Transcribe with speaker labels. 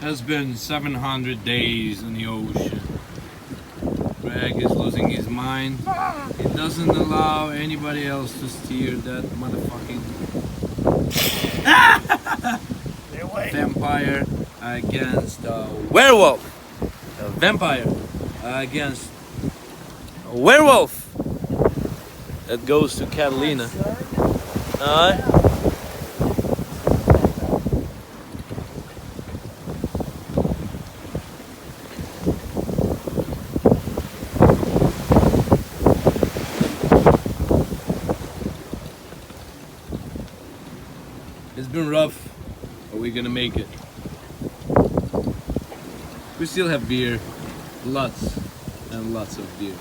Speaker 1: has been 700 days in the ocean. Greg is losing his mind. He doesn't allow anybody else to steer that motherfucking vampire against a werewolf. A vampire against a werewolf. That goes to Catalina. It's been rough, but we're gonna make it. We still have beer, lots and lots of beer.